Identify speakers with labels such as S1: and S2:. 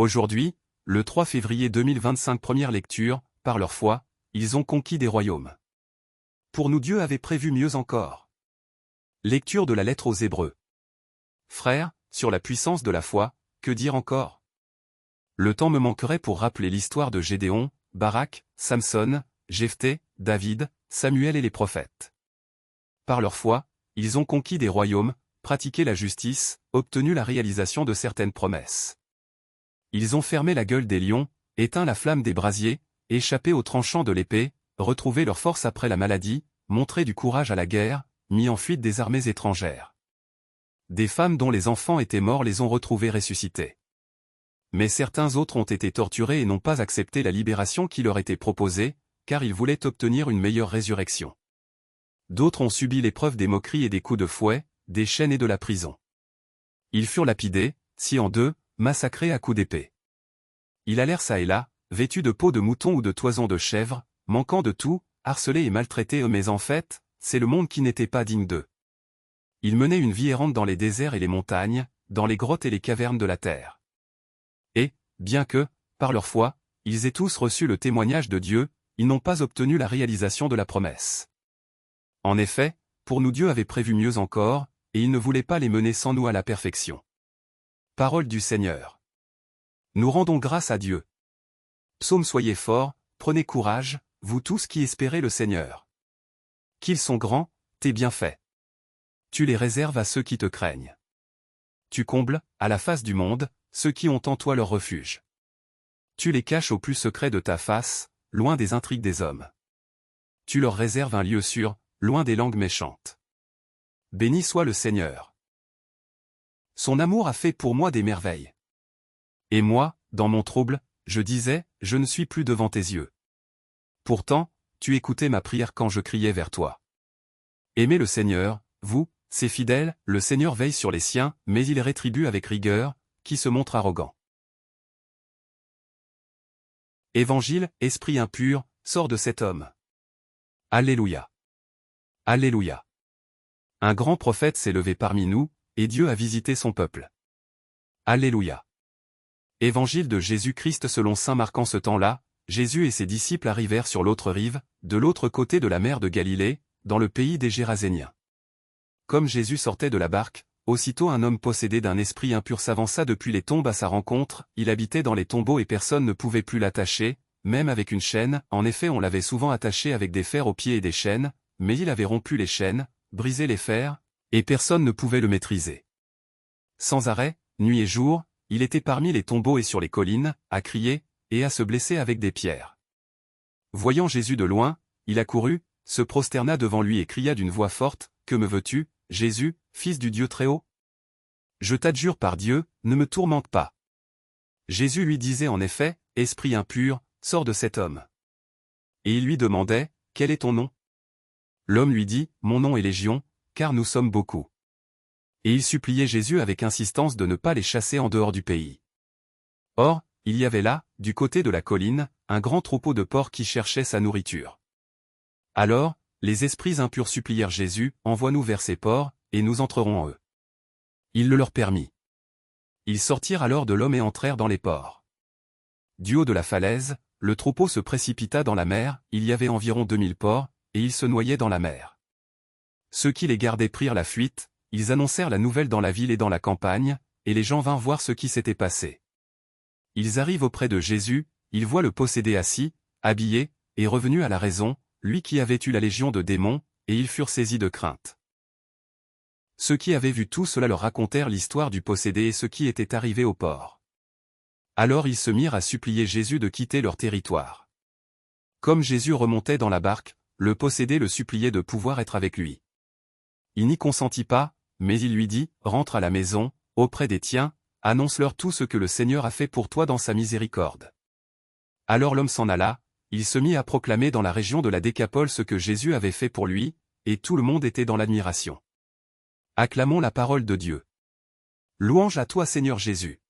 S1: Aujourd'hui, le 3 février 2025, première lecture, par leur foi, ils ont conquis des royaumes. Pour nous, Dieu avait prévu mieux encore. Lecture de la lettre aux Hébreux. Frères, sur la puissance de la foi, que dire encore? Le temps me manquerait pour rappeler l'histoire de Gédéon, Barak, Samson, Jephthé, David, Samuel et les prophètes. Par leur foi, ils ont conquis des royaumes, pratiqué la justice, obtenu la réalisation de certaines promesses. Ils ont fermé la gueule des lions, éteint la flamme des brasiers, échappé aux tranchants de l'épée, retrouvé leur force après la maladie, montré du courage à la guerre, mis en fuite des armées étrangères. Des femmes dont les enfants étaient morts les ont retrouvés ressuscités. Mais certains autres ont été torturés et n'ont pas accepté la libération qui leur était proposée, car ils voulaient obtenir une meilleure résurrection. D'autres ont subi l'épreuve des moqueries et des coups de fouet, des chaînes et de la prison. Ils furent lapidés, sciés en deux, massacrés à coups d'épée. Ils allèrent çà et là, vêtus de peaux de mouton ou de toisons de chèvre, manquant de tout, harcelés et maltraités, mais en fait, c'est le monde qui n'était pas digne d'eux. Ils menaient une vie errante dans les déserts et les montagnes, dans les grottes et les cavernes de la terre. Et, bien que, par leur foi, ils aient tous reçu le témoignage de Dieu, ils n'ont pas obtenu la réalisation de la promesse. En effet, pour nous Dieu avait prévu mieux encore, et il ne voulait pas les mener sans nous à la perfection. Parole du Seigneur. Nous rendons grâce à Dieu. Psaume. Soyez forts, prenez courage, vous tous qui espérez le Seigneur. Qu'ils sont grands, tes bienfaits. Tu les réserves à ceux qui te craignent. Tu combles, à la face du monde, ceux qui ont en toi leur refuge. Tu les caches au plus secret de ta face, loin des intrigues des hommes. Tu leur réserves un lieu sûr, loin des langues méchantes. Béni soit le Seigneur. Son amour a fait pour moi des merveilles. Et moi, dans mon trouble, je disais, je ne suis plus devant tes yeux. Pourtant, tu écoutais ma prière quand je criais vers toi. Aimez le Seigneur, vous, ses fidèles, le Seigneur veille sur les siens, mais il rétribue avec rigueur, qui se montre arrogant. Évangile, esprit impur, sors de cet homme. Alléluia. Alléluia. Un grand prophète s'est levé parmi nous, et Dieu a visité son peuple. Alléluia. Évangile de Jésus-Christ selon saint Marc. En ce temps-là, Jésus et ses disciples arrivèrent sur l'autre rive, de l'autre côté de la mer de Galilée, dans le pays des Géraséniens. Comme Jésus sortait de la barque, aussitôt un homme possédé d'un esprit impur s'avança depuis les tombes à sa rencontre. Il habitait dans les tombeaux et personne ne pouvait plus l'attacher, même avec une chaîne. En effet, on l'avait souvent attaché avec des fers aux pieds et des chaînes, mais il avait rompu les chaînes, brisé les fers, et personne ne pouvait le maîtriser. Sans arrêt, nuit et jour, il était parmi les tombeaux et sur les collines, à crier, et à se blesser avec des pierres. Voyant Jésus de loin, il accourut, se prosterna devant lui et cria d'une voix forte, « Que me veux-tu, Jésus, fils du Dieu Très-Haut? Je t'adjure par Dieu, ne me tourmente pas. » Jésus lui disait en effet, « Esprit impur, sors de cet homme. » Et il lui demandait, « Quel est ton nom ?» L'homme lui dit, « Mon nom est Légion, car nous sommes beaucoup. » Et il suppliait Jésus avec insistance de ne pas les chasser en dehors du pays. Or, il y avait là, du côté de la colline, un grand troupeau de porcs qui cherchait sa nourriture. Alors, les esprits impurs supplièrent Jésus, « Envoie-nous vers ces porcs, et nous entrerons en eux. » Il le leur permit. Ils sortirent alors de l'homme et entrèrent dans les porcs. Du haut de la falaise, le troupeau se précipita dans la mer, il y avait environ 2000 porcs, et ils se noyaient dans la mer. Ceux qui les gardaient prirent la fuite, ils annoncèrent la nouvelle dans la ville et dans la campagne, et les gens vinrent voir ce qui s'était passé. Ils arrivent auprès de Jésus, ils voient le possédé assis, habillé, et revenu à la raison, lui qui avait eu la légion de démons, et ils furent saisis de crainte. Ceux qui avaient vu tout cela leur racontèrent l'histoire du possédé et ce qui était arrivé au porc. Alors ils se mirent à supplier Jésus de quitter leur territoire. Comme Jésus remontait dans la barque, le possédé le suppliait de pouvoir être avec lui. Il n'y consentit pas, mais il lui dit, « Rentre à la maison, auprès des tiens, annonce-leur tout ce que le Seigneur a fait pour toi dans sa miséricorde. » Alors l'homme s'en alla, il se mit à proclamer dans la région de la Décapole ce que Jésus avait fait pour lui, et tout le monde était dans l'admiration. Acclamons la parole de Dieu. Louange à toi Seigneur Jésus.